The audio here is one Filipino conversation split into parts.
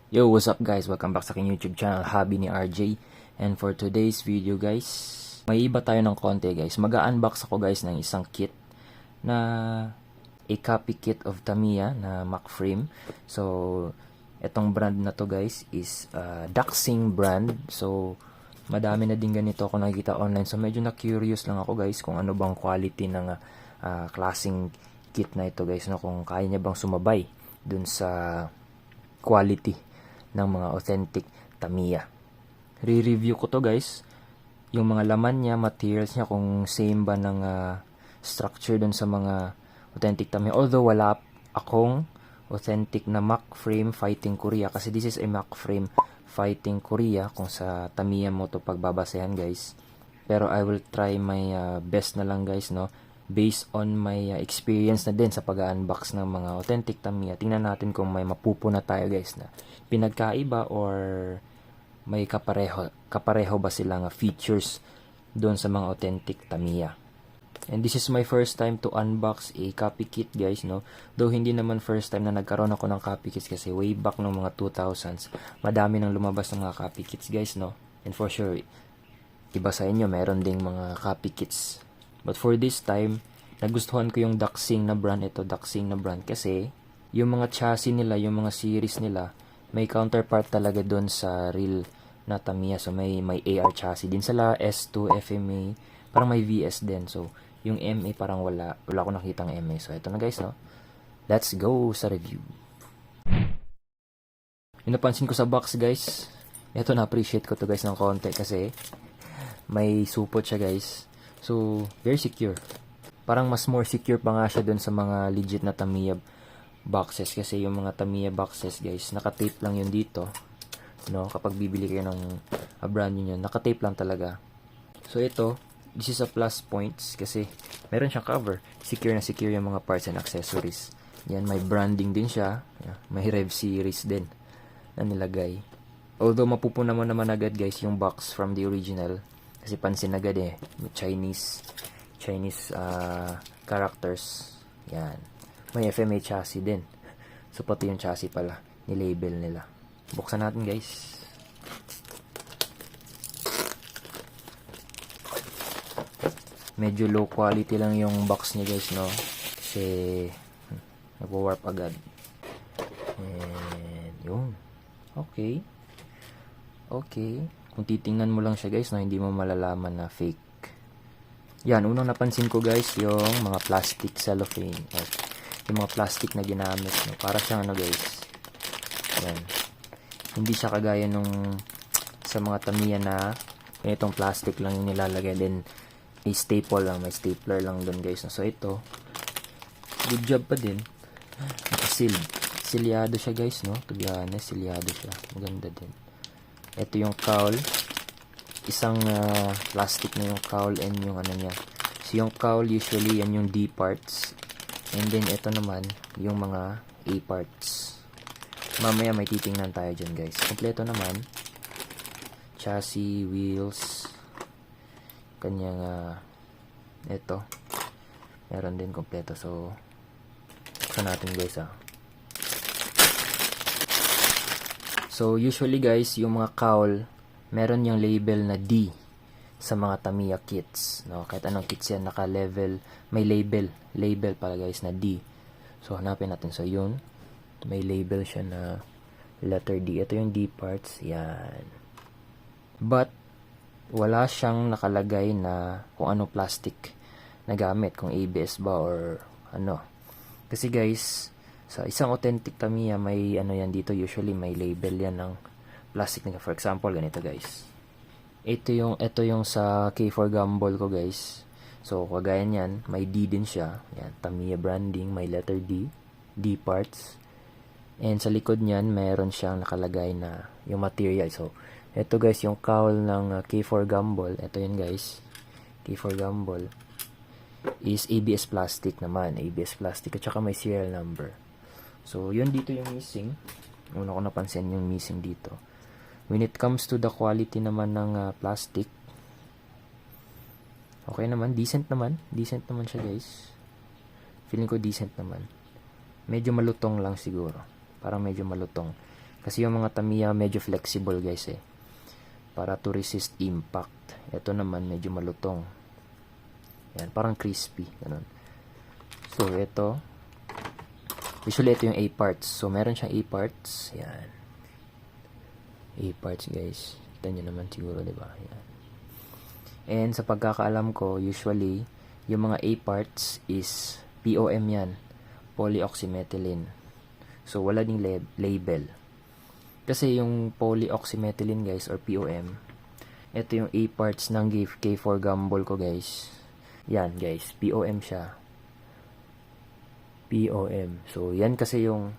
Yo, what's up guys? Welcome back sa aking YouTube channel, Hobby ni RJ. And for today's video guys, may iba tayo ng konti guys. Mag-unbox ako guys ng isang kit na a copy kit of Tamiya na Mac frame. So, etong brand na to guys is Daxing brand. So, madami na din ganito ako nakikita online. So, medyo na-curious lang ako guys kung ano bang quality ng klaseng kit na ito guys. No? Kung kaya niya bang sumabay dun sa quality ng mga authentic Tamiya. Re-review ko to guys. Yung mga laman niya, materials niya, kung same ba ng structure dun sa mga authentic Tamiya. Although wala akong authentic na Mac frame fighting Korea. Kasi this is a Mac frame fighting Korea. Kung sa Tamiya mo to pagbabasehan guys. Pero I will try my best na lang guys, no? Based on my experience na din sa pag-unbox ng mga authentic Tamiya. Tingnan natin kung may mapupuna tayo guys na pinagkaiba or may kapareho ba silang features doon sa mga authentic Tamiya. And this is my first time to unbox a copy kit guys, no? Though hindi naman first time na nagkaroon ako ng copy kits kasi way back ng mga 2000s, madami nang lumabas ng mga copy kits guys, no? And for sure, iba sa inyo meron ding mga copy kits. But for this time, nagustuhan ko yung Daxing na brand. Ito, Daxing na brand. Kasi, yung mga chassis nila, yung mga series nila, may counterpart talaga doon sa real na Tamiya. So, may AR chassis din sila. S2, FMA. Parang may VS din. So, yung MA parang wala ko nakitang MA. So, ito na guys, no? Let's go sa review. Yung napansin ko sa box, guys. Ito, na-appreciate ko to guys ng konti kasi may supot siya, guys. So, very secure. Parang mas more secure pa nga siya dun sa mga legit na Tamiya boxes. Kasi yung mga Tamiya boxes, guys, nakatape lang yun dito. No? Kapag bibili kayo ng brand new yun, nakatape lang talaga. So, ito, this is a plus points kasi meron siyang cover. Secure na secure yung mga parts and accessories. Yan, may branding din siya. May Rev series din na nilagay. Although, mapupuna mo naman agad, guys, yung box from the original. Kasi pansin agad Chinese characters. Yan. May FMA chassis din. So, pati yung chassis pala, nilabel nila. Buksan natin, guys. Medyo low quality lang yung box niya, guys, no? Kasi, nag-warp agad. And, yun. Okay. Kung titingnan mo lang siya guys, no, hindi mo malalaman na fake. Yan, unang napansin ko guys, yung mga plastic cellophane. Yung mga plastic na ginamit. No, para siyang ano guys. Yan. Hindi siya kagaya nung sa mga Tamiya na itong plastic lang yung nilalagay. Then, may staple lang. May stapler lang dun guys. No. So, ito, good job pa din. Nakasealed. Silyado siya guys, no? To be honest, silyado siya. Maganda din. Ito yung cowl. Isang plastic na yung cowl and yung ano niya. So, yung cowl usually yan yung D parts. And then, ito naman yung mga A parts. Mamaya may titingnan tayo dyan, guys. Kompleto naman. Chassis, wheels. Kanyang, ito. Meron din kompleto. So, buksan natin, guys, So, usually guys, yung mga cowl, meron yung label na D sa mga Tamiya kits. No? Kahit anong kits yan, naka-level, may label pala guys na D. So, hanapin natin. So, yun, may label siya na letter D. Ito yung D parts. Yan. But, wala siyang nakalagay na kung anong plastic na gamit. Kung ABS ba or ano. Kasi guys, sa isang authentic Tamiya, may ano yan dito, usually may label yan ng plastic na. For example, ganito guys. Ito yung sa K4 Gumball ko guys. So, kagaya niyan, may D din siya. Yan, Tamiya branding, may letter D, D parts. And sa likod niyan, meron siyang nakalagay na yung material. So, ito guys, yung cowl ng K4 Gumball. Ito yun guys, K4 Gumball is ABS plastic naman. ABS plastic at saka may serial number. So, yun dito yung missing. Una ko napansin yung missing dito. When it comes to the quality naman ng plastic, okay naman. Decent naman. Decent naman siya, guys. Feeling ko decent naman. Medyo malutong lang siguro. Parang medyo malutong. Kasi yung mga Tamiya medyo flexible guys eh. Para to resist impact. Ito naman medyo malutong. Yan, parang crispy. Ganun. So, ito. Usually, ito yung A parts. So, meron siyang A parts. Yan. A parts guys. Kita nyo naman siguro, diba? Yan. And sa pagkakaalam ko, usually, yung mga A parts is POM yan. Polyoxymethylene. So, wala ding label. Kasi yung polyoxymethylene guys or POM, ito yung A parts ng K4 gumball ko guys. Yan guys, POM siya. POM. So yan kasi yung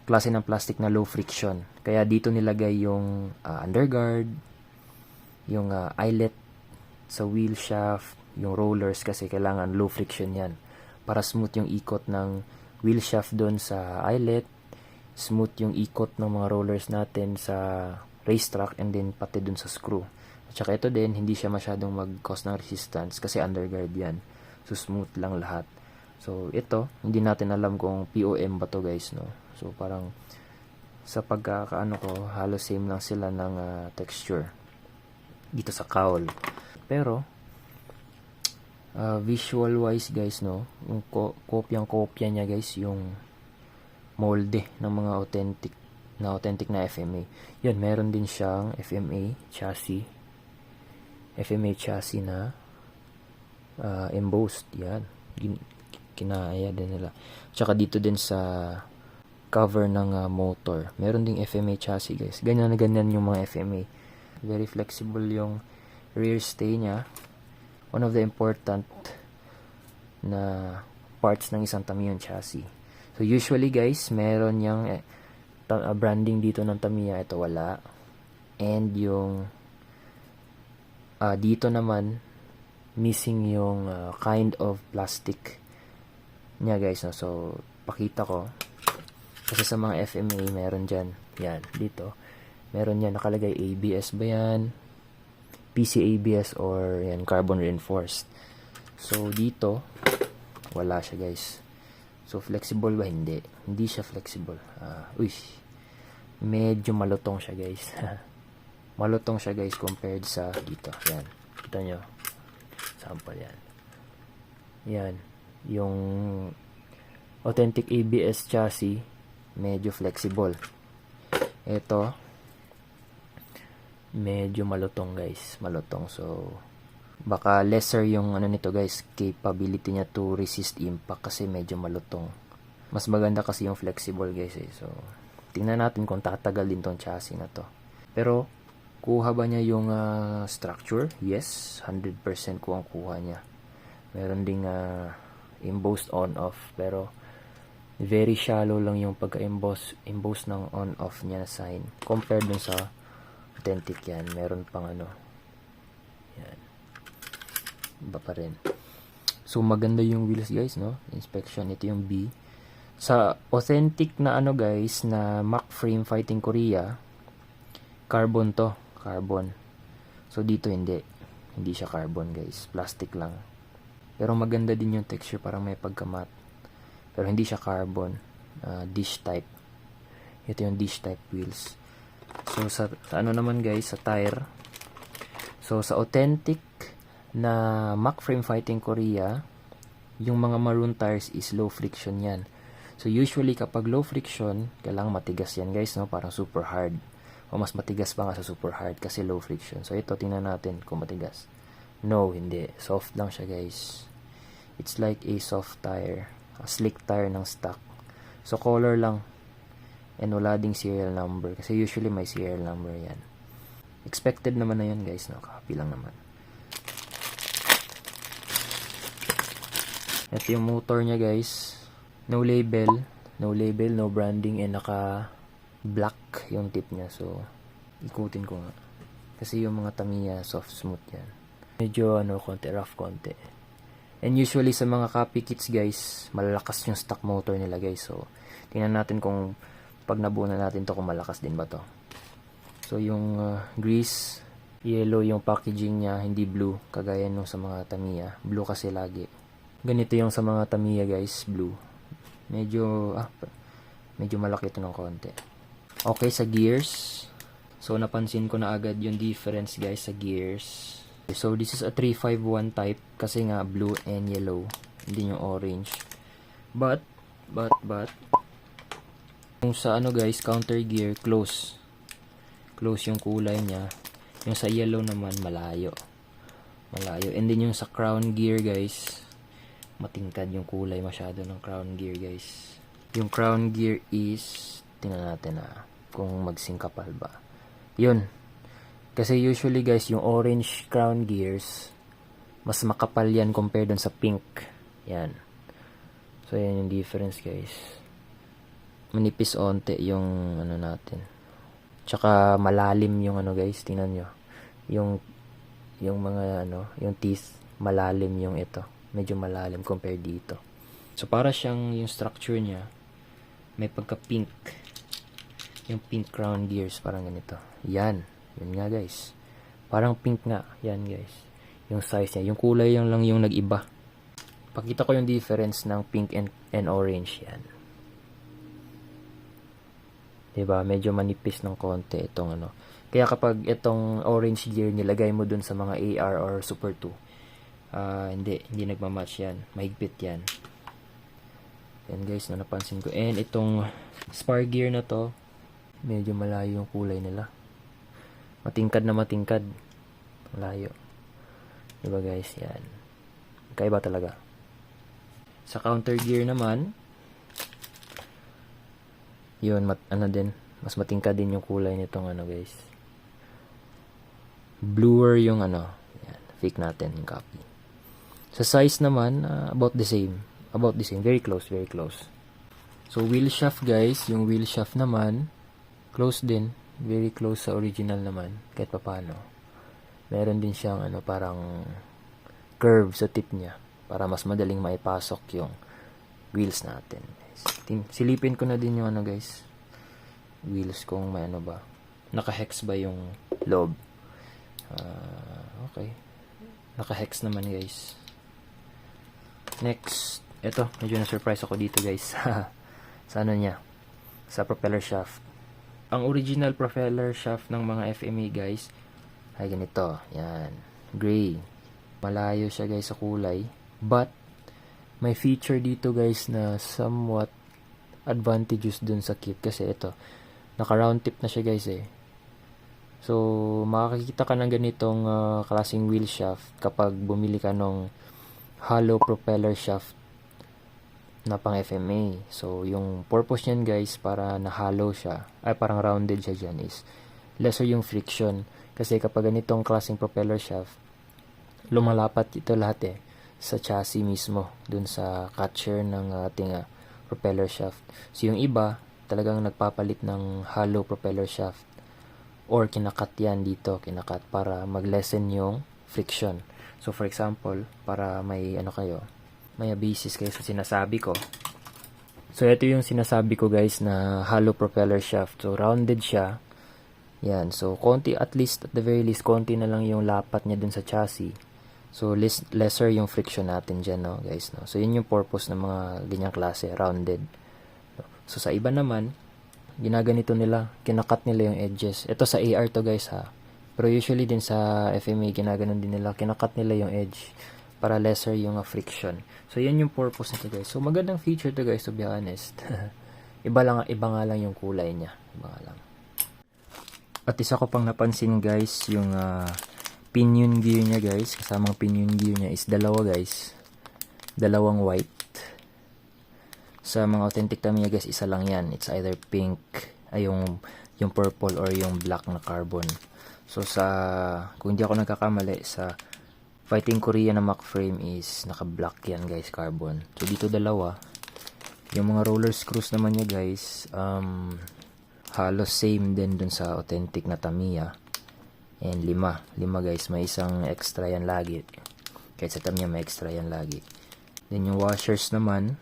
klase ng plastic na low friction. Kaya dito nilagay yung underguard, yung eyelet sa wheel shaft, yung rollers kasi kailangan low friction yan. Para smooth yung ikot ng wheel shaft doon sa eyelet, smooth yung ikot ng mga rollers natin sa racetrack and then pati dun sa screw. At saka ito din, hindi siya masyadong mag-cause ng resistance kasi underguard yan. So smooth lang lahat. So ito, hindi natin alam kung POM ba to guys, no? So parang sa pagkakaano ko, halos same lang sila ng texture dito sa cowl. Pero visual wise guys, no, yung kopyang-kopya niya guys, yung molde ng mga authentic na FMA. Yan, meron din siyang FMA chassis. FMA chassis na embossed. Yan. Kinaya din nila. Tsaka dito din sa cover ng motor. Meron ding FMA chassis guys. Ganyan na ganyan yung mga FMA. Very flexible yung rear stay niya. One of the important na parts ng isang Tamiya chassis. So usually guys, meron yung branding dito ng Tamiya, ito wala. And yung dito naman missing yung kind of plastic niya guys, no? So pakita ko. Kasi sa mga FMA meron diyan. Yan, dito. Meron yan nakalagay ABS ba yan? PC ABS or yan carbon reinforced. So dito wala siya guys. So, flexible ba? Hindi. Hindi siya flexible. Medyo malutong siya, guys. Malutong siya, guys, compared sa dito. Yan. Kita nyo. Sample yan. Yan. Yung authentic ABS chassis, medyo flexible. Ito, medyo malutong, guys. Malutong. So, baka lesser yung ano nito guys, capability niya to resist impact kasi medyo malutong. Mas maganda kasi yung flexible guys eh. So tingnan natin kung tatagal din tong chassis na to. Pero kuha ba niya yung structure? Yes, 100% kuha niya. Meron ding embossed on off pero very shallow lang yung pagka-emboss ng on off niya na sign compared dun sa authentic. Yan, meron pang ano. Yan. Iba pa rin. So maganda yung wheels guys, no? Inspection, ito yung B. Sa authentic na ano guys, na Mack Frame Fighting Korea, carbon to, carbon. So dito hindi. Hindi siya carbon guys, plastic lang. Pero maganda din yung texture, parang may pagka-matte. Pero hindi siya carbon, dish type. Ito yung dish type wheels. So sa ano naman guys, sa tire. So sa authentic na Mack Frame Fighting Korea, yung mga maroon tires is low friction yan. So usually kapag low friction, kailangan matigas yan guys, no? Parang super hard. O mas matigas pa nga sa super hard kasi low friction. So ito, tingnan natin kung matigas. No, hindi. Soft lang siya guys. It's like a soft tire. A slick tire ng stock. So color lang. And wala ding serial number. Kasi usually may serial number yan. Expected naman na yan guys, no? Copy lang naman. Ito yung motor niya guys. No label, no branding, and naka black yung tip niya. So ikutin ko nga. Kasi yung mga Tamiya soft smooth yan. Medyo konti rough konti. And usually sa mga copy kits guys, malalakas yung stock motor nila guys. So tingnan natin kung pag nabuo na natin to kung malakas din ba to. So yung grease, yellow yung packaging niya, hindi blue kagaya nung sa mga Tamiya. Blue kasi lagi. Ganito yung sa mga Tamiya guys, blue. Medyo malaki ito ng konti. Okay sa gears. So napansin ko na agad yung difference guys sa gears. So this is a 351 type kasi nga blue and yellow, hindi yung orange. But yung sa ano guys, counter gear close yung kulay niya. Yung sa yellow naman malayo. And then yung sa crown gear guys, matingkad yung kulay masyado ng crown gear guys. Yung crown gear is, tingnan natin kung magsingkapal ba. Yun. Kasi usually guys, yung orange crown gears, mas makapal yan compared dun sa pink. Yan. So yan yung difference guys. Manipis onte yung ano natin. Tsaka malalim yung ano guys, tingnan nyo. Yung mga ano, yung teeth, malalim yung ito. Medyo malalim compared dito. So para siyang yung structure niya, may pagka pink. Yung pink crown gears, parang ganito. Yan. Yun nga guys. Parang pink nga. Yan guys. Yung size niya. Yung kulay lang yung nag-iba. Pakita ko yung difference ng pink and orange. Yan. Diba? Medyo manipis ng konti itong ano. Kaya kapag itong orange gear nilagay mo dun sa mga AR or Super 2, hindi nagmamatch yan. Mahigpit yan. Yan guys, napansin ko. And itong spar gear na to, medyo malayo yung kulay nila. Matingkad na matingkad. Malayo. Diba guys? Yan. Kaiba talaga. Sa counter gear naman, yun, mas matingkad din yung kulay nitong ano guys. Bluer yung ano. Yan. Fake natin yung copy. Sa size naman, about the same. Very close. So wheel shaft guys, yung wheel shaft naman, close din. Very close sa original naman, kahit papaano. Meron din siyang ano, parang curve sa tip niya para mas madaling maipasok yung wheels natin. Silipin ko na din yung ano guys, wheels kung may ano ba. Naka-hex ba yung loob? Okay. Naka-hex naman guys. Next, eto, medyo na-surprise ako dito guys. Sa ano niya? Sa propeller shaft. Ang original propeller shaft ng mga FME guys ay ganito. Yan. Gray. Malayo siya guys sa kulay. But, may feature dito guys na somewhat advantageous dun sa kit. Kasi ito, naka-round tip na siya guys eh. So, makakakita ka ng ganitong klaseng wheel shaft kapag bumili ka ng hollow propeller shaft na pang FMA. So, yung purpose niyan guys, para na-hollow siya, ay parang rounded siya dyan, is lesser yung friction. Kasi kapag ganitong klaseng propeller shaft, lumalapat ito lahat sa chassis mismo, dun sa catcher ng ating propeller shaft. So, yung iba, talagang nagpapalit ng hollow propeller shaft or kinakat yan dito, kinakat para mag-lessen yung friction. So, for example, para may ano kayo, may basis kayo sa sinasabi ko. So, ito yung sinasabi ko guys na hollow propeller shaft. So, rounded siya. Yan. So, konti, at the very least, konti na lang yung lapat niya dun sa chassis. So, lesser yung friction natin dyan, no, guys. No? So, yun yung purpose ng mga ganyang klase, rounded. So, sa iba naman, ginaganito nila, kinakat nila yung edges. Ito sa AR to guys ha. Pero usually din sa FMA, ginaganon din nila, kinakat nila yung edge para lesser yung friction. So, yan yung purpose nito guys. So, magandang feature to guys, to be honest. iba nga lang yung kulay niya. Iba nga lang. At isa ko pang napansin guys, yung pinion gear niya guys. Kasamang pinion gear niya is dalawa guys. Dalawang white. Sa mga authentic Tamiya guys, isa lang yan. It's either pink, yung purple or yung black na carbon. So, kung hindi ako nagkakamali, sa Fighting Korea na Mac frame is naka-black yan guys, carbon. So dito dalawa. Yung mga roller screws naman niya guys, halos same din dun sa authentic na Tamiya. And lima guys, may isang extra yan lagi. Kahit sa Tamiya may extra yan lagi. Then yung washers naman,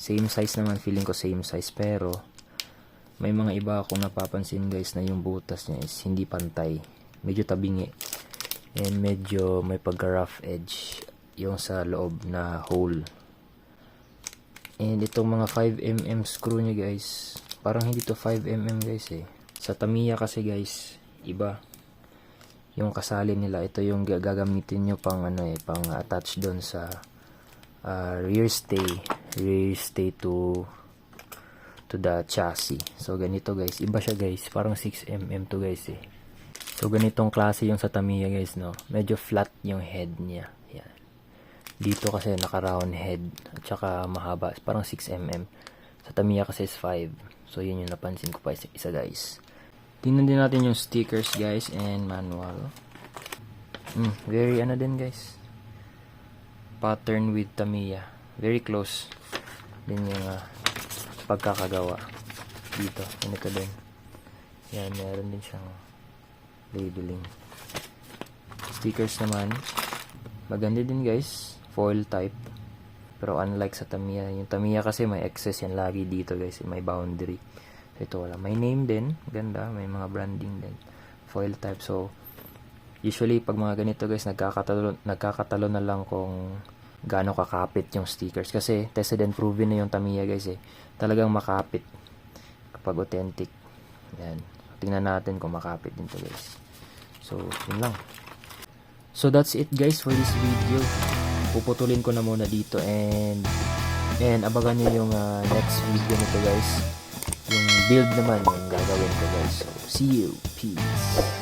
same size naman, feeling ko same size, pero may mga iba akong napapansin guys na yung butas niya is hindi pantay. Medyo tabingi. And medyo may pagka-rough edge yung sa loob na hole. And itong mga 5mm screw niya guys, Parang hindi to 5mm guys eh. Sa Tamiya kasi guys, iba yung kasali nila. Ito yung gagamitin nyo pang ano eh, pang attach doon sa rear stay to the chassis. So ganito guys, iba siya guys, parang 6mm to guys eh. So ganitong klase yung sa Tamiya guys, no. Medyo flat yung head niya. Yan. Dito kasi naka-round head at saka mahaba, parang 6mm. Sa Tamiya kasi is 5. So yun yung napansin ko pa isa guys. Tingnan din natin yung stickers guys and manual. Very ano din guys. Pattern with Tamiya. Very close din yung pagkakagawa dito. Ganito din. Yan, meron din siyang labeling. Stickers naman, maganda din guys. Foil type. Pero unlike sa Tamiya, yung Tamiya kasi may excess yan lagi dito guys. May boundary. So ito wala. May name din. Ganda. May mga branding din. Foil type. So, usually pag mga ganito guys, nagkakatalo na lang kung gaano kakapit yung stickers. Kasi tested and proven na yung Tamiya guys eh. Talagang makapit kapag authentic. Yan. Tingnan natin kung makapit din to guys. So, yun lang. So, that's it guys for this video. Puputulin ko na muna dito and abagan nyo yung next video nito guys. Yung build naman yung gagawin ko guys. So, see you. Peace.